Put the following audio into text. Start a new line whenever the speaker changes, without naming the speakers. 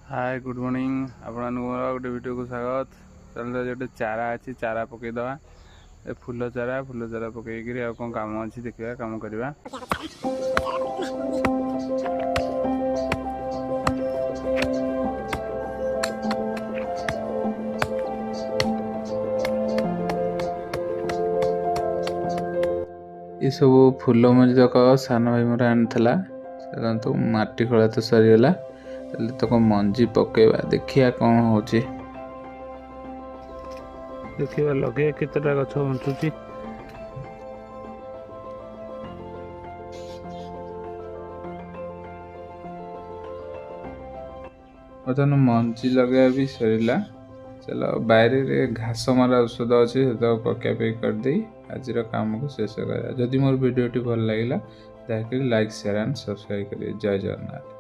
Hi good morning आपण गोटे video को स्वागत। चलो जो चारा अच्छी चारा पकईदे फूल चारा पकईकि कौन कम अच्छी देखा कम करवा। ये सब फूल मजक सान भाई मोर आनीला तो माटी खोला तो सरीगला तो मंजी पकेवा देखिया कौन हो देखिए लगे केतटा गछ बंचुची। बर्तमान मंजी लगे भी सरीला। चलो बाहर घास मारा औषध अच्छे पकाई करदे आज काम को शेष करा। जदि मोर वीडियो भल लगे दयाकोरी लाइक शेयर एंड सब्सक्राइब करें। जय जगन्नाथ।